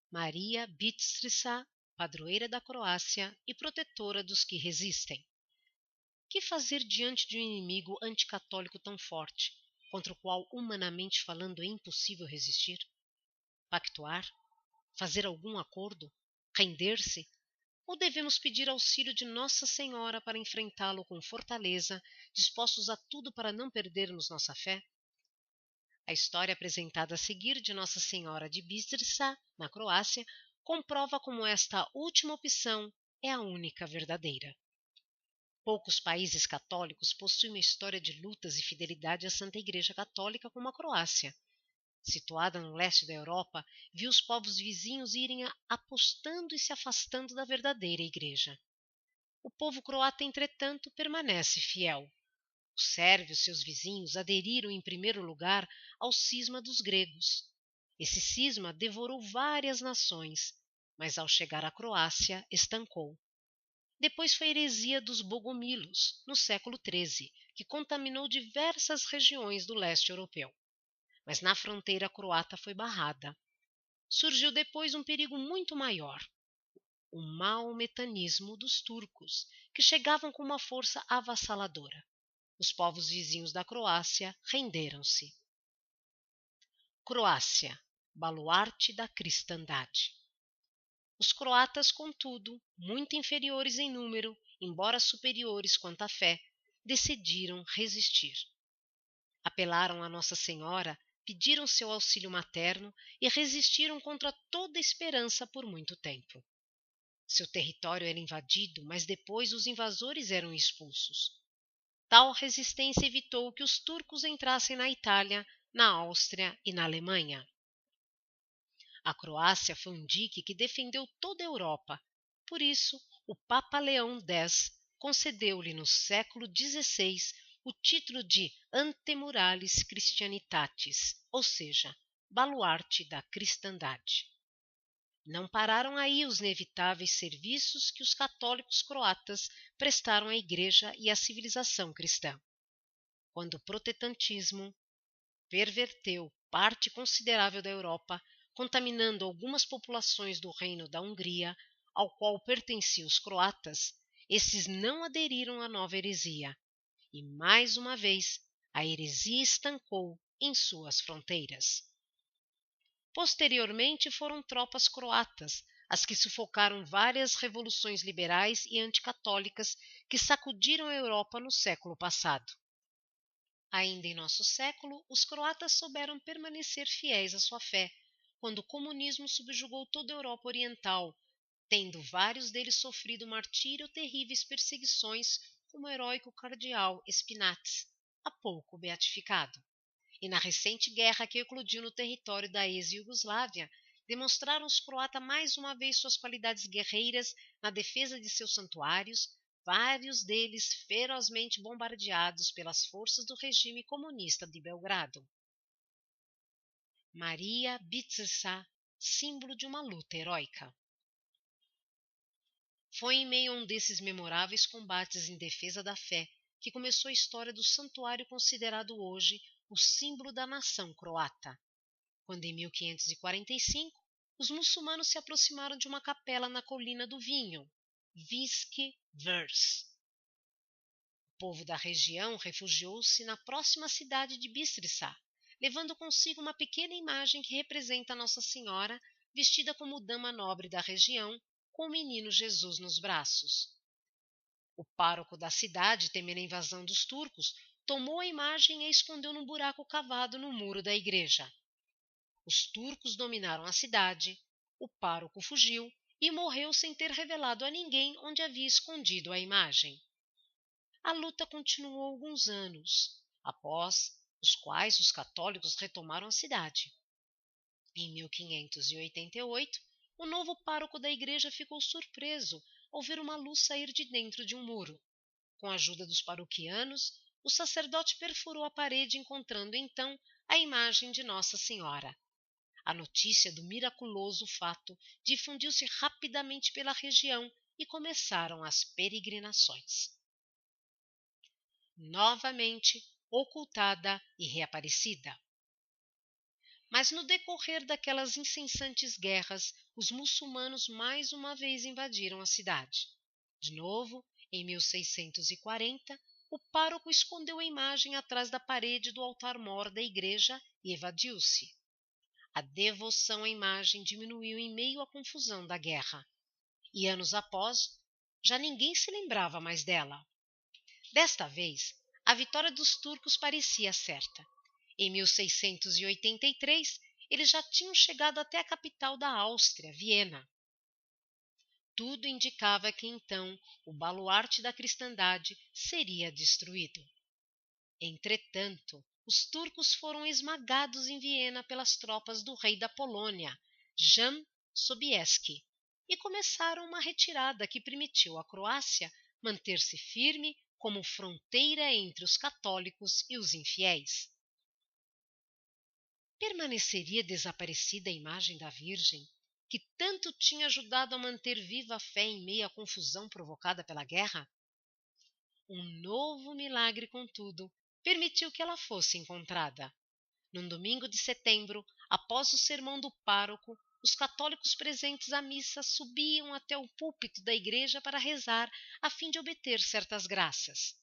Maria Bistrica, padroeira da Croácia e protetora dos que resistem. Que fazer diante de um inimigo anticatólico tão forte, contra o qual, humanamente falando, é impossível resistir? Pactuar? Fazer algum acordo? Render-se? Ou devemos pedir auxílio de Nossa Senhora para enfrentá-lo com fortaleza, dispostos a tudo para não perdermos nossa fé? A história apresentada a seguir de Nossa Senhora de Bistrica, na Croácia, comprova como esta última opção é a única verdadeira. Poucos países católicos possuem uma história de lutas e fidelidade à Santa Igreja Católica como a Croácia. Situada no leste da Europa, viu os povos vizinhos irem apostando e se afastando da verdadeira Igreja. O povo croata, entretanto, permanece fiel. Os sérvios, seus vizinhos, aderiram em primeiro lugar ao cisma dos gregos. Esse cisma devorou várias nações, mas ao chegar à Croácia, estancou. Depois foi a heresia dos bogomilos, no século XIII, que contaminou diversas regiões do leste europeu. Mas na fronteira croata foi barrada. Surgiu depois um perigo muito maior: o maometanismo dos turcos, que chegavam com uma força avassaladora. Os povos vizinhos da Croácia renderam-se. Croácia, baluarte da cristandade. Os croatas, contudo, muito inferiores em número, embora superiores quanto à fé, decidiram resistir. Apelaram a Nossa Senhora, pediram seu auxílio materno e resistiram contra toda esperança por muito tempo. Seu território era invadido, mas depois os invasores eram expulsos. Tal resistência evitou que os turcos entrassem na Itália, na Áustria e na Alemanha. A Croácia foi um dique que defendeu toda a Europa. Por isso, o Papa Leão X concedeu-lhe no século XVI o título de Antemuralis Christianitatis, ou seja, baluarte da cristandade. Não pararam aí os inevitáveis serviços que os católicos croatas prestaram à Igreja e à civilização cristã. Quando o protestantismo perverteu parte considerável da Europa, contaminando algumas populações do reino da Hungria, ao qual pertenciam os croatas, esses não aderiram à nova heresia. E, mais uma vez, a heresia estancou em suas fronteiras. Posteriormente foram tropas croatas as que sufocaram várias revoluções liberais e anticatólicas que sacudiram a Europa no século passado. Ainda em nosso século, os croatas souberam permanecer fiéis à sua fé, quando o comunismo subjugou toda a Europa Oriental, tendo vários deles sofrido martírio ou terríveis perseguições, como o heróico cardeal Spinatis, há pouco beatificado. E na recente guerra que eclodiu no território da ex-Iugoslávia, demonstraram os croatas mais uma vez suas qualidades guerreiras na defesa de seus santuários, vários deles ferozmente bombardeados pelas forças do regime comunista de Belgrado. Maria Bistrica, símbolo de uma luta heróica. Foi em meio a um desses memoráveis combates em defesa da fé que começou a história do santuário considerado hoje o símbolo da nação croata. Quando em 1545 os muçulmanos se aproximaram de uma capela na colina do vinho, Viški vrh. O povo da região refugiou-se na próxima cidade de Bistrica, levando consigo uma pequena imagem que representa Nossa Senhora vestida como dama nobre da região, com o menino Jesus nos braços. O pároco da cidade, temendo a invasão dos turcos, tomou a imagem e a escondeu num buraco cavado no muro da igreja. Os turcos dominaram a cidade, o pároco fugiu e morreu sem ter revelado a ninguém onde havia escondido a imagem. A luta continuou alguns anos, após os quais os católicos retomaram a cidade. Em 1588, o novo pároco da igreja ficou surpreso ao ver uma luz sair de dentro de um muro. Com a ajuda dos paroquianos, o sacerdote perfurou a parede, encontrando então a imagem de Nossa Senhora. A notícia do miraculoso fato difundiu-se rapidamente pela região e começaram as peregrinações. Novamente ocultada e reaparecida. Mas no decorrer daquelas incessantes guerras, os muçulmanos mais uma vez invadiram a cidade. De novo, em 1640, o pároco escondeu a imagem atrás da parede do altar-mor da igreja e evadiu-se. A devoção à imagem diminuiu em meio à confusão da guerra. E anos após, já ninguém se lembrava mais dela. Desta vez, a vitória dos turcos parecia certa. Em 1683, eles já tinham chegado até a capital da Áustria, Viena. Tudo indicava que então o baluarte da cristandade seria destruído. Entretanto, os turcos foram esmagados em Viena pelas tropas do rei da Polônia, Jan Sobieski, e começaram uma retirada que permitiu à Croácia manter-se firme como fronteira entre os católicos e os infiéis. Permaneceria desaparecida a imagem da Virgem, que tanto tinha ajudado a manter viva a fé em meio à confusão provocada pela guerra? Um novo milagre, contudo, permitiu que ela fosse encontrada. Num domingo de setembro, após o sermão do pároco, os católicos presentes à missa subiam até o púlpito da igreja para rezar a fim de obter certas graças.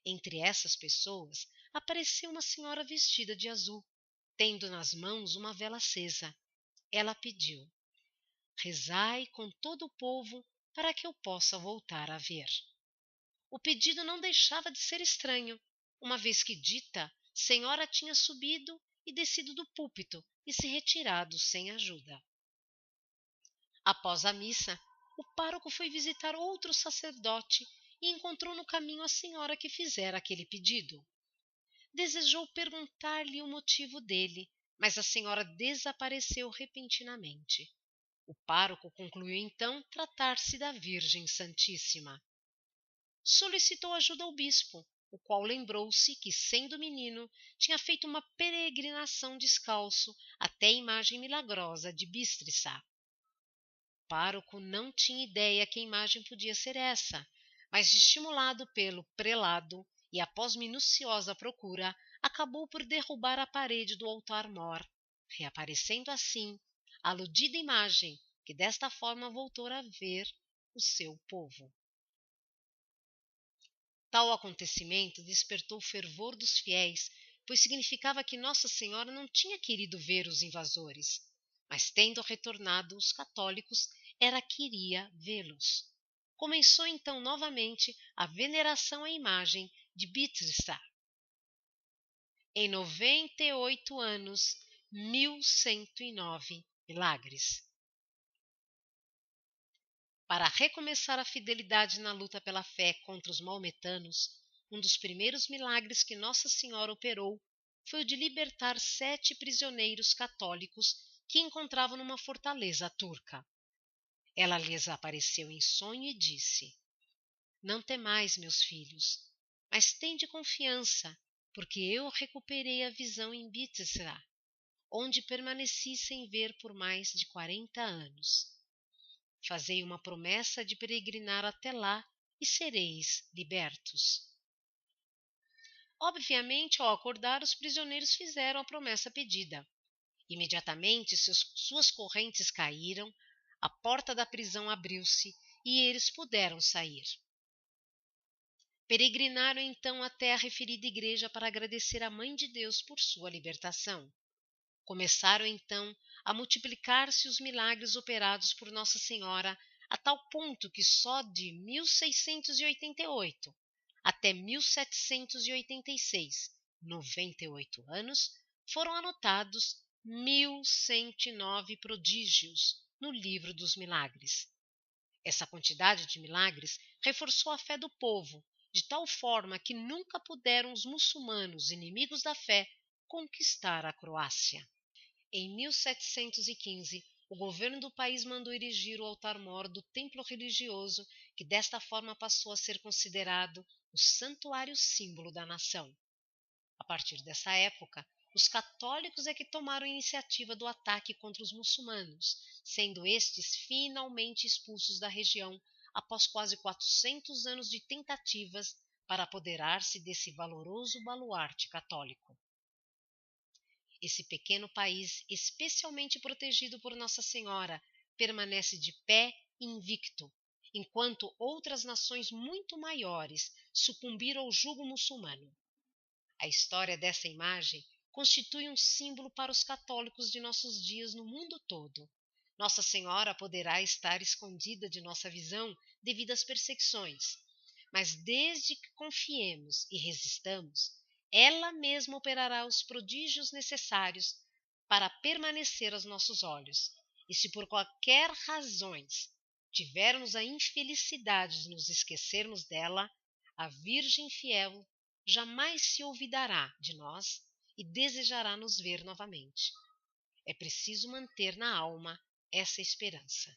Entre essas pessoas apareceu uma senhora vestida de azul, tendo nas mãos uma vela acesa. Ela pediu: rezai com todo o povo para que eu possa voltar a ver. O pedido não deixava de ser estranho, uma vez que dita senhora tinha subido e descido do púlpito e se retirado sem ajuda. Após a missa, o pároco foi visitar outro sacerdote e encontrou no caminho a senhora que fizera aquele pedido. Desejou perguntar-lhe o motivo dele, mas a senhora desapareceu repentinamente. O pároco concluiu então tratar-se da Virgem Santíssima. Solicitou ajuda ao bispo, o qual lembrou-se que, sendo menino, tinha feito uma peregrinação descalço até a imagem milagrosa de Bistriça. O pároco não tinha ideia que a imagem podia ser essa, mas, estimulado pelo prelado e após minuciosa procura, acabou por derrubar a parede do altar-mor, reaparecendo assim a aludida imagem, que desta forma voltou a ver o seu povo. Tal acontecimento despertou o fervor dos fiéis, pois significava que Nossa Senhora não tinha querido ver os invasores, mas, tendo retornado os católicos, ela queria vê-los. Começou então novamente a veneração à imagem de Bistriça. Em 98 anos, 1109 milagres. Para recomeçar a fidelidade na luta pela fé contra os maometanos, um dos primeiros milagres que Nossa Senhora operou foi o de libertar 7 prisioneiros católicos que encontravam numa fortaleza turca. Ela lhes apareceu em sonho e disse: não temais, meus filhos, mas tende confiança, porque eu recuperei a visão em Bitisra, onde permaneci sem ver por mais de 40 anos. Fazei uma promessa de peregrinar até lá e sereis libertos. Obviamente, ao acordar, os prisioneiros fizeram a promessa pedida. Imediatamente suas correntes caíram, a porta da prisão abriu-se e eles puderam sair. Peregrinaram então até a referida igreja para agradecer à Mãe de Deus por sua libertação. Começaram então a multiplicar-se os milagres operados por Nossa Senhora, a tal ponto que só de 1688 até 1786, 98 anos, foram anotados 1109 prodígios no livro dos milagres. Essa quantidade de milagres reforçou a fé do povo, de tal forma que nunca puderam os muçulmanos, inimigos da fé, conquistar a Croácia. Em 1715, o governo do país mandou erigir o altar-mor do templo religioso, que desta forma passou a ser considerado o santuário símbolo da nação. A partir dessa época, os católicos é que tomaram a iniciativa do ataque contra os muçulmanos, sendo estes finalmente expulsos da região após quase 400 anos de tentativas para apoderar-se desse valoroso baluarte católico. esse pequeno país, especialmente protegido por Nossa Senhora, permanece de pé invicto, enquanto outras nações muito maiores sucumbiram ao jugo muçulmano. A história dessa imagem constitui um símbolo para os católicos de nossos dias no mundo todo. Nossa Senhora poderá estar escondida de nossa visão devido às perseguições, mas desde que confiemos e resistamos, ela mesma operará os prodígios necessários para permanecer aos nossos olhos. E se por qualquer razões tivermos a infelicidade de nos esquecermos dela, a Virgem fiel jamais se olvidará de nós e desejará nos ver novamente. É preciso manter na alma essa esperança.